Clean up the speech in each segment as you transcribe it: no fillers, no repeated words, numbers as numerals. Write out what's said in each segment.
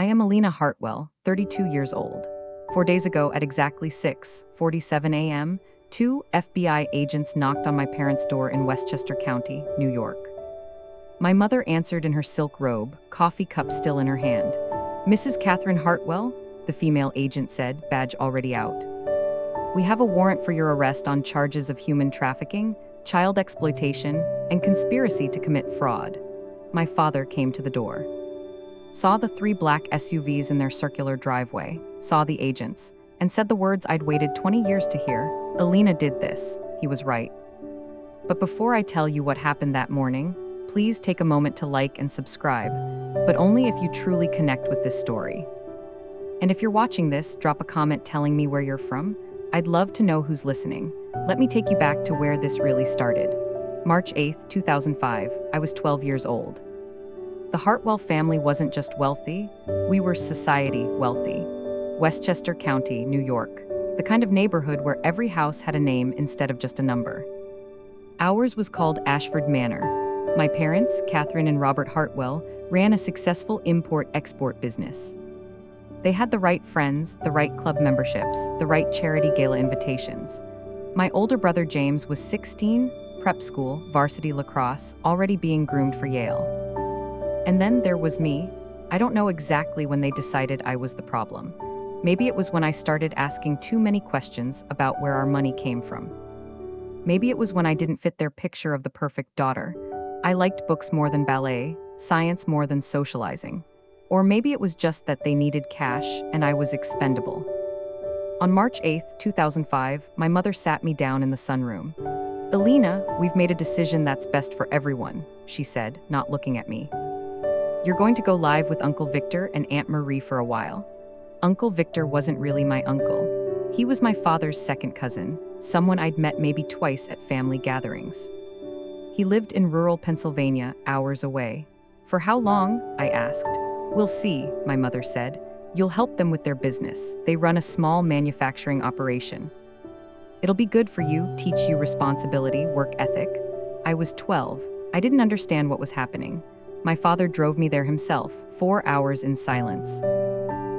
I am Alina Hartwell, 32 years old. 4 days ago at exactly 6:47 a.m., two FBI agents knocked on my parents' door in Westchester County, New York. My mother answered in her silk robe, coffee cup still in her hand. "Mrs. Catherine Hartwell?" the female agent said, badge already out. "We have a warrant for your arrest on charges of human trafficking, child exploitation, and conspiracy to commit fraud." My father came to the door. Saw the three black SUVs in their circular driveway, saw the agents, and said the words I'd waited 20 years to hear. "Alina did this." He was right. But before I tell you what happened that morning, please take a moment to like and subscribe, but only if you truly connect with this story. And if you're watching this, drop a comment telling me where you're from. I'd love to know who's listening. Let me take you back to where this really started. March 8, 2005, I was 12 years old. The Hartwell family wasn't just wealthy, we were society wealthy. Westchester County, New York, the kind of neighborhood where every house had a name instead of just a number. Ours was called Ashford Manor. My parents, Catherine and Robert Hartwell, ran a successful import-export business. They had the right friends, the right club memberships, the right charity gala invitations. My older brother James was 16, prep school, varsity lacrosse, already being groomed for Yale. And then there was me. I don't know exactly when they decided I was the problem. Maybe it was when I started asking too many questions about where our money came from. Maybe it was when I didn't fit their picture of the perfect daughter. I liked books more than ballet, science more than socializing. Or maybe it was just that they needed cash and I was expendable. On March 8, 2005, my mother sat me down in the sunroom. "Alina, we've made a decision that's best for everyone," she said, not looking at me. "You're going to go live with Uncle Victor and Aunt Marie for a while." Uncle Victor wasn't really my uncle. He was my father's second cousin, someone I'd met maybe twice at family gatherings. He lived in rural Pennsylvania, hours away. "For how long?" I asked. "We'll see," my mother said. "You'll help them with their business. They run a small manufacturing operation. It'll be good for you, teach you responsibility, work ethic." I was 12. I didn't understand what was happening. My father drove me there himself, 4 hours in silence.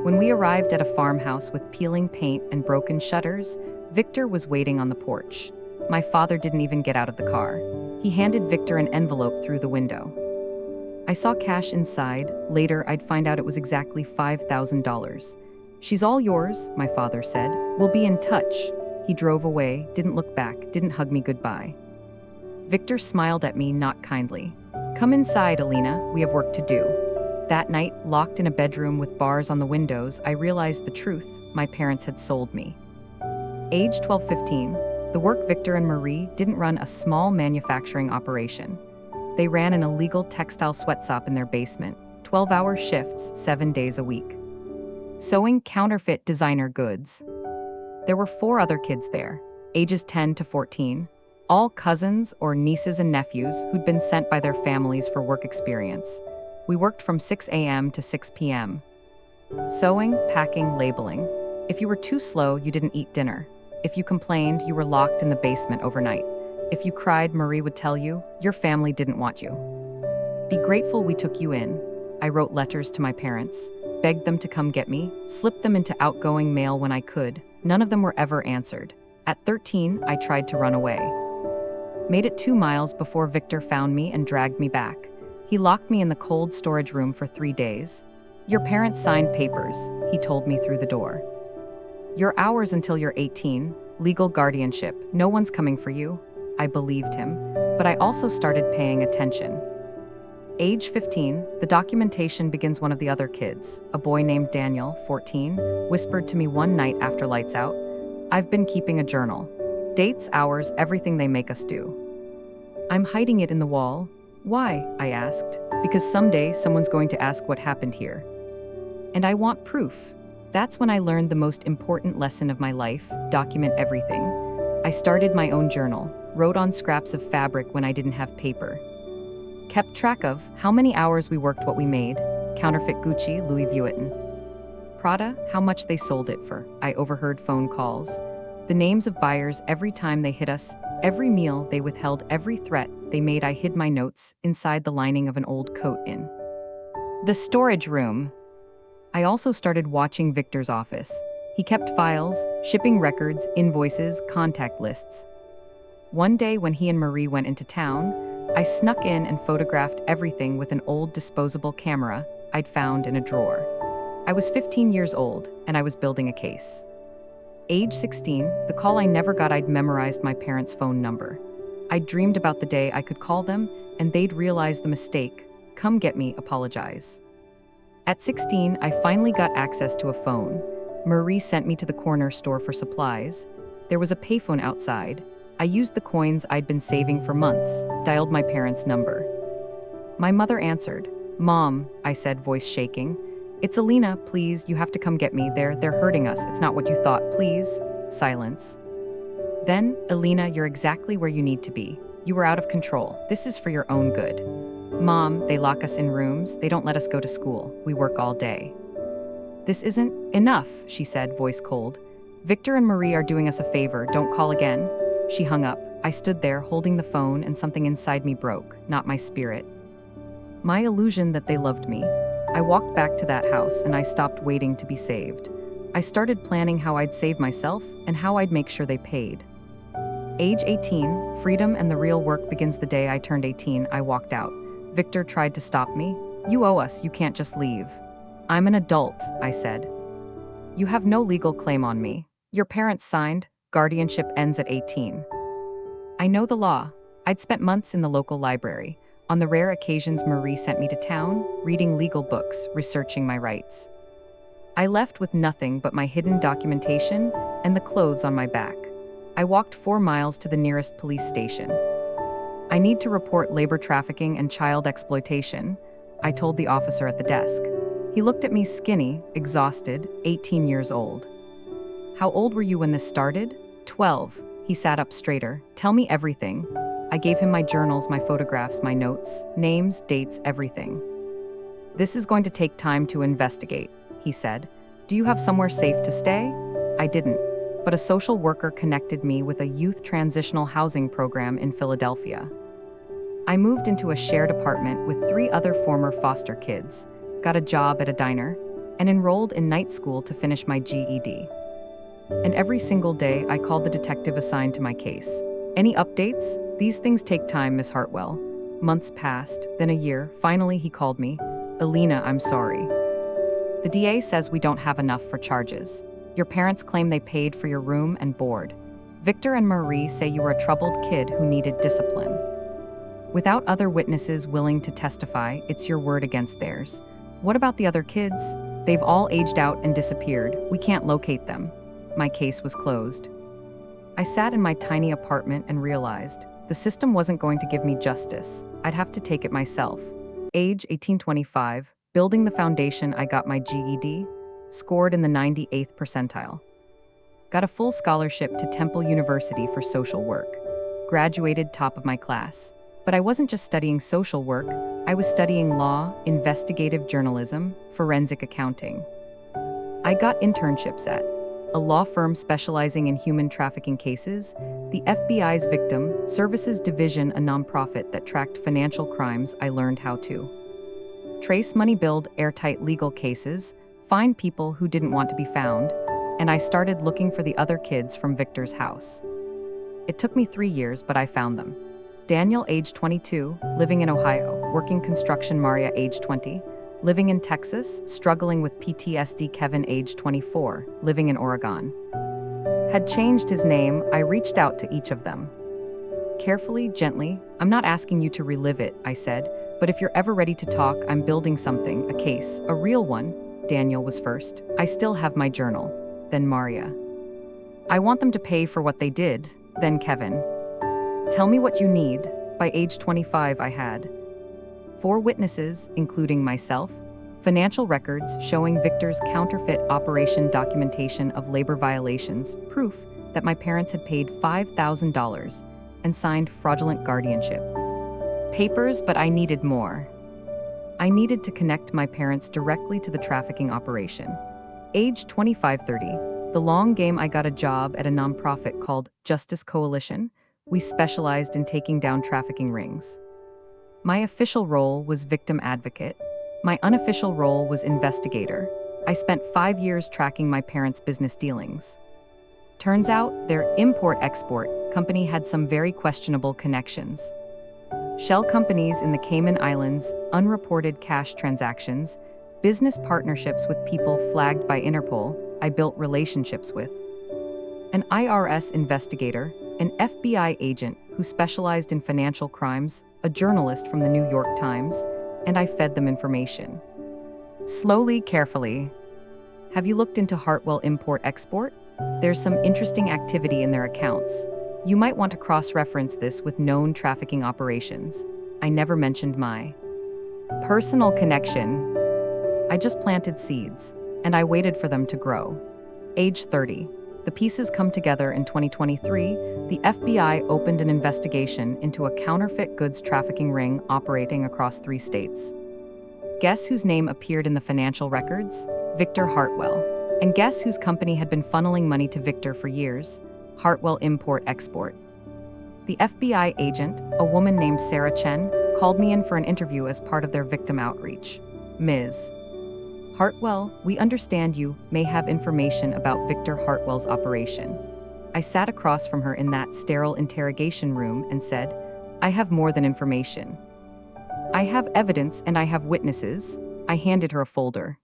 When we arrived at a farmhouse with peeling paint and broken shutters, Victor was waiting on the porch. My father didn't even get out of the car. He handed Victor an envelope through the window. I saw cash inside. Later, I'd find out it was exactly $5,000. "She's all yours," my father said. "We'll be in touch." He drove away, didn't look back, didn't hug me goodbye. Victor smiled at me, not kindly. "Come inside, Alina, we have work to do." That night, locked in a bedroom with bars on the windows, I realized the truth. My parents had sold me. Age 12-15, the work Victor and Marie didn't run a small manufacturing operation. They ran an illegal textile sweatshop in their basement, 12-hour shifts, 7 days a week. Sewing counterfeit designer goods. There were 4 other kids there, ages 10 to 14, all cousins or nieces and nephews who'd been sent by their families for work experience. We worked from 6 a.m. to 6 p.m. Sewing, packing, labeling. If you were too slow, you didn't eat dinner. If you complained, you were locked in the basement overnight. If you cried, Marie would tell you, your family didn't want you. "Be grateful we took you in." I wrote letters to my parents, begged them to come get me, slipped them into outgoing mail when I could. None of them were ever answered. At 13, I tried to run away. Made it 2 miles before Victor found me and dragged me back. He locked me in the cold storage room for 3 days. "Your parents signed papers," he told me through the door. "You're ours until you're 18, legal guardianship, no one's coming for you." I believed him, but I also started paying attention. Age 15, the documentation begins. One of the other kids, a boy named Daniel, 14, whispered to me one night after lights out, "I've been keeping a journal. Dates, hours, everything they make us do." "I'm hiding it in the wall." "Why?" I asked. "Because someday someone's going to ask what happened here. And I want proof." That's when I learned the most important lesson of my life: document everything. I started my own journal, wrote on scraps of fabric when I didn't have paper. Kept track of how many hours we worked, what we made, counterfeit Gucci, Louis Vuitton. Prada, how much they sold it for. I overheard phone calls. The names of buyers every time they hit us, every meal they withheld, every threat they made. I hid my notes inside the lining of an old coat in the storage room. I also started watching Victor's office. He kept files, shipping records, invoices, contact lists. One day when he and Marie went into town, I snuck in and photographed everything with an old disposable camera I'd found in a drawer. I was 15 years old, and I was building a case. Age 16, the call I never got. I'd memorized my parents' phone number. I'd dreamed about the day I could call them, and they'd realize the mistake, come get me, apologize. At 16, I finally got access to a phone. Marie sent me to the corner store for supplies. There was a payphone outside. I used the coins I'd been saving for months, dialed my parents' number. My mother answered. "Mom," I said, voice shaking. "It's Alina, please, you have to come get me. They're hurting us. It's not what you thought, please." Silence. Then, "Alina, you're exactly where you need to be. You were out of control. This is for your own good." "Mom, they lock us in rooms. They don't let us go to school. We work all day." "This isn't enough," she said, voice cold. "Victor and Marie are doing us a favor. Don't call again." She hung up. I stood there, holding the phone, and something inside me broke, not my spirit. My illusion that they loved me. I walked back to that house, and I stopped waiting to be saved. I started planning how I'd save myself and how I'd make sure they paid. Age 18, freedom and the real work begins the day I turned 18. I walked out. Victor tried to stop me. "You owe us, you can't just leave." "I'm an adult," I said. "You have no legal claim on me. Your parents signed, guardianship ends at 18. I know the law. I'd spent months in the local library. On the rare occasions Marie sent me to town, reading legal books, researching my rights. I left with nothing but my hidden documentation and the clothes on my back. I walked 4 miles to the nearest police station. "I need to report labor trafficking and child exploitation," I told the officer at the desk. He looked at me, skinny, exhausted, 18 years old. "How old were you when this started?" 12. He sat up straighter. "Tell me everything." I gave him my journals, my photographs, my notes, names, dates, everything. "This is going to take time to investigate," he said. "Do you have somewhere safe to stay?" I didn't, but a social worker connected me with a youth transitional housing program in Philadelphia. I moved into a shared apartment with 3 other former foster kids, got a job at a diner, and enrolled in night school to finish my GED. And every single day, I called the detective assigned to my case. "Any updates?" "These things take time, Miss Hartwell." Months passed, then a year. Finally, he called me. "Alina, I'm sorry. The DA says we don't have enough for charges. Your parents claim they paid for your room and board. Victor and Marie say you were a troubled kid who needed discipline. Without other witnesses willing to testify, it's your word against theirs. What about the other kids? They've all aged out and disappeared. We can't locate them." My case was closed. I sat in my tiny apartment and realized the system wasn't going to give me justice. I'd have to take it myself. Age 18-25, building the foundation, I got my GED, scored in the 98th percentile. Got a full scholarship to Temple University for social work. Graduated top of my class. But I wasn't just studying social work, I was studying law, investigative journalism, forensic accounting. I got internships at a law firm specializing in human trafficking cases, the FBI's Victim Services Division, a nonprofit that tracked financial crimes. I learned how to trace money, build airtight legal cases, find people who didn't want to be found, and I started looking for the other kids from Victor's house. It took me 3 years, but I found them. Daniel, age 22, living in Ohio, working construction. Maria, age 20, living in Texas, struggling with PTSD. Kevin, age 24, living in Oregon. Had changed his name. I reached out to each of them. Carefully, gently. "I'm not asking you to relive it," I said, "but if you're ever ready to talk, I'm building something, a case, a real one." Daniel was first. "I still have my journal." Then Maria. "I want them to pay for what they did." Then Kevin. "Tell me what you need." By age 25, I had 4 witnesses, including myself, financial records showing Victor's counterfeit operation, documentation of labor violations, proof that my parents had paid $5,000 and signed fraudulent guardianship papers, but I needed more. I needed to connect my parents directly to the trafficking operation. Age 25-30, the long game. I got a job at a nonprofit called Justice Coalition. We specialized in taking down trafficking rings. My official role was victim advocate. My unofficial role was investigator. I spent 5 years tracking my parents' business dealings. Turns out, their import-export company had some very questionable connections. Shell companies in the Cayman Islands, unreported cash transactions, business partnerships with people flagged by Interpol I built relationships with. An IRS investigator, an FBI agent who specialized in financial crimes, a journalist from the New York Times, and I fed them information. Slowly, carefully. Have you looked into Hartwell Import-Export? There's some interesting activity in their accounts. You might want to cross-reference this with known trafficking operations. I never mentioned my personal connection. I just planted seeds, and I waited for them to grow. Age 30. The pieces come together in 2023. The FBI opened an investigation into a counterfeit goods trafficking ring operating across 3 states. Guess whose name appeared in the financial records? Victor Hartwell. And guess whose company had been funneling money to Victor for years? Hartwell Import-Export. The FBI agent, a woman named Sarah Chen, called me in for an interview as part of their victim outreach. Ms. Hartwell, we understand you may have information about Victor Hartwell's operation. I sat across from her in that sterile interrogation room and said, I have more than information. I have evidence and I have witnesses. I handed her a folder.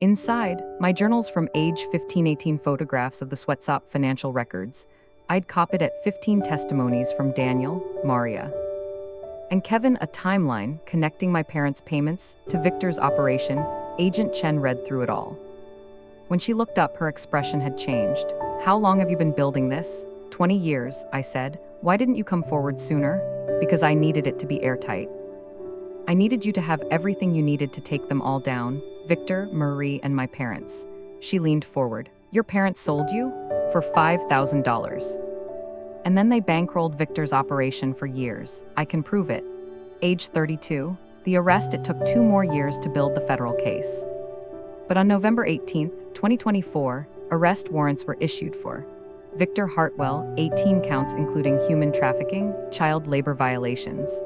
Inside, my journals from age 15-18 photographs of the Sweatshop financial records. I'd copied at 15 testimonies from Daniel, Maria, and Kevin, a timeline connecting my parents' payments to Victor's operation. Agent Chen read through it all. When she looked up, her expression had changed. How long have you been building this? 20 years, I said. Why didn't you come forward sooner? Because I needed it to be airtight. I needed you to have everything you needed to take them all down. Victor, Marie, and my parents. She leaned forward. Your parents sold you? For $5,000. And then they bankrolled Victor's operation for years. I can prove it. Age 32. The arrest, it took 2 more years to build the federal case. But on November 18, 2024, arrest warrants were issued for Victor Hartwell, 18 counts including human trafficking, child labor violations,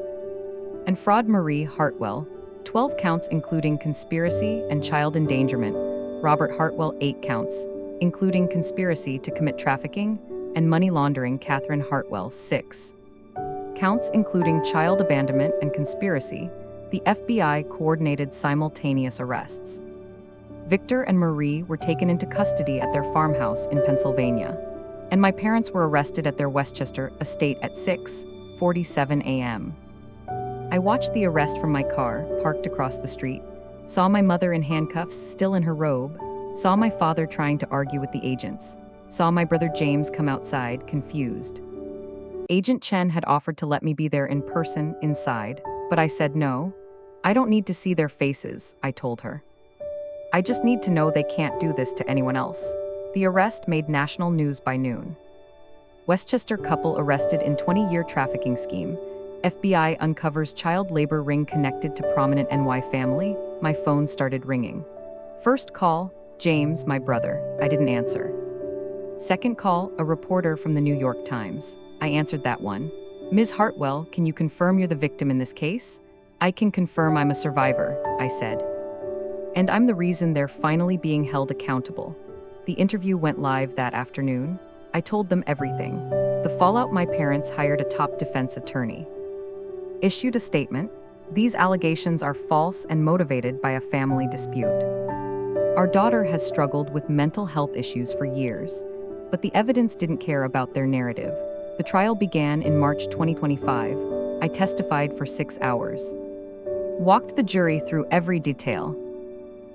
and fraud Marie Hartwell, 12 counts including conspiracy and child endangerment, Robert Hartwell 8 counts, including conspiracy to commit trafficking, and money laundering Catherine Hartwell 6 counts including child abandonment and conspiracy. The FBI coordinated simultaneous arrests. Victor and Marie were taken into custody at their farmhouse in Pennsylvania, and my parents were arrested at their Westchester estate at 6:47 a.m. I watched the arrest from my car, parked across the street, saw my mother in handcuffs, still in her robe, saw my father trying to argue with the agents, saw my brother James come outside, confused. Agent Chen had offered to let me be there in person, inside, but I said no. I don't need to see their faces, I told her. I just need to know they can't do this to anyone else. The arrest made national news by noon. Westchester couple arrested in 20-year trafficking scheme. FBI uncovers child labor ring connected to prominent NY family. My phone started ringing. First call, James, my brother. I didn't answer. Second call, a reporter from the New York Times. I answered that one. Ms. Hartwell, can you confirm you're the victim in this case? I can confirm I'm a survivor, I said. And I'm the reason they're finally being held accountable. The interview went live that afternoon. I told them everything. The fallout, my parents hired a top defense attorney. Issued a statement. These allegations are false and motivated by a family dispute. Our daughter has struggled with mental health issues for years, but the evidence didn't care about their narrative. The trial began in March 2025. I testified for 6 hours. Walked the jury through every detail.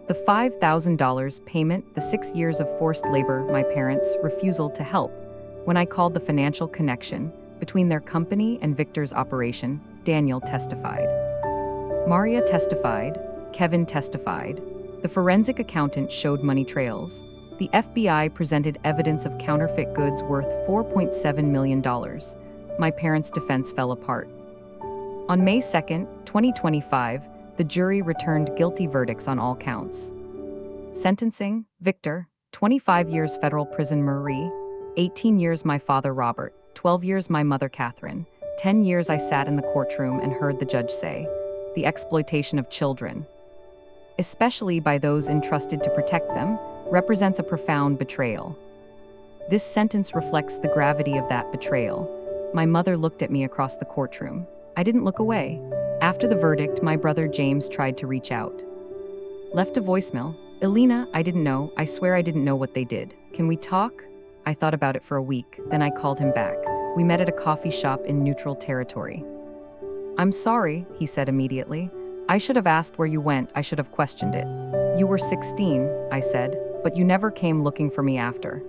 The $5,000 payment, the 6 years of forced labor, my parents' refusal to help. When I called the financial connection between their company and Victor's operation, Daniel testified. Maria testified. Kevin testified. The forensic accountant showed money trails. The FBI presented evidence of counterfeit goods worth $4.7 million. My parents' defense fell apart. On May 2, 2025, the jury returned guilty verdicts on all counts. Sentencing: Victor, 25 years federal prison. Marie, 18 years. My father Robert, 12 years. My mother Catherine, 10 years. I sat in the courtroom and heard the judge say, the exploitation of children. especially by those entrusted to protect them, represents a profound betrayal. This sentence reflects the gravity of that betrayal. My mother looked at me across the courtroom. I didn't look away. After the verdict, my brother James tried to reach out. Left a voicemail. "Elena, I didn't know. I swear I didn't know what they did. Can we talk?" I thought about it for a week, then I called him back. We met at a coffee shop in neutral territory. "I'm sorry," he said immediately. "I should have asked where you went. I should have questioned it." "You were 16, I said, "but you never came looking for me after."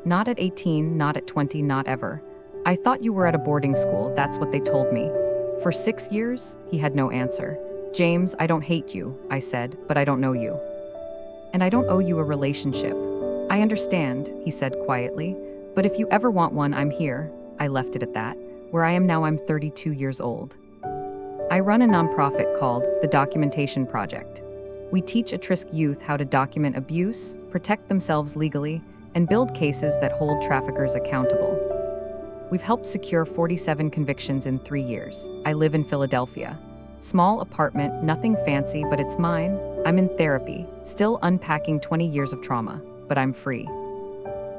"Not at 18, not at 20, not ever. I thought you were at a boarding school, that's what they told me." For 6 years, he had no answer. "James, I don't hate you," I said, "but I don't know you. And I don't owe you a relationship." "I understand," he said quietly, "but if you ever want one, I'm here." I left it at that. Where I am now, I'm 32 years old. I run a nonprofit called the Documentation Project. We teach at-risk youth how to document abuse, protect themselves legally, and build cases that hold traffickers accountable. We've helped secure 47 convictions in 3 years. I live in Philadelphia. Small apartment, nothing fancy, but it's mine. I'm in therapy, still unpacking 20 years of trauma, but I'm free.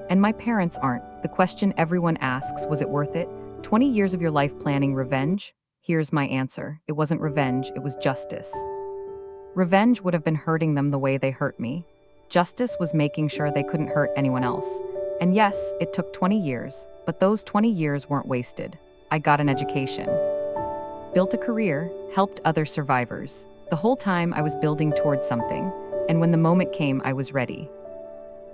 And my parents aren't. The question everyone asks, was it worth it? 20 years of your life planning revenge? Here's my answer. It wasn't revenge, it was justice. Revenge would have been hurting them the way they hurt me. Justice was making sure they couldn't hurt anyone else. And yes, it took 20 years, but those 20 years weren't wasted. I got an education, built a career, helped other survivors. The whole time I was building towards something, and when the moment came, I was ready.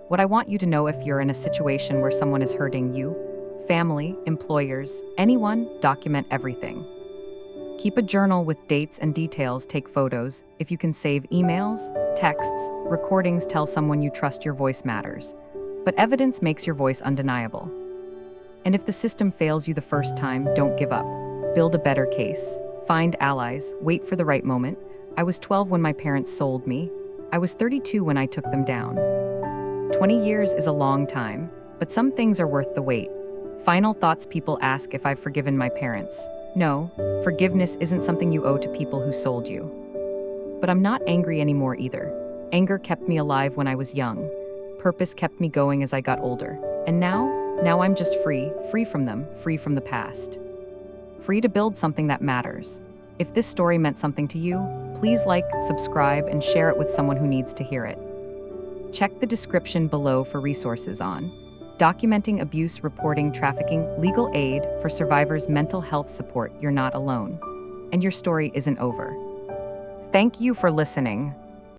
What I want you to know, if you're in a situation where someone is hurting you, family, employers, anyone, document everything. Keep a journal with dates and details, take photos. If you can save emails, texts, recordings, tell someone you trust your voice matters. But evidence makes your voice undeniable. And if the system fails you the first time, don't give up. Build a better case. Find allies. Wait for the right moment. I was 12 when my parents sold me. I was 32 when I took them down. 20 years is a long time, but some things are worth the wait. Final thoughts. People ask if I've forgiven my parents. No, forgiveness isn't something you owe to people who sold you. But I'm not angry anymore either. Anger kept me alive when I was young. Purpose kept me going as I got older. And now I'm just free from them, free from the past. Free to build something that matters. If this story meant something to you, please like, subscribe, and share it with someone who needs to hear it. Check the description below for resources on documenting abuse, reporting trafficking, legal aid for survivors, mental health support. You're not alone, and your story isn't over. Thank you for listening.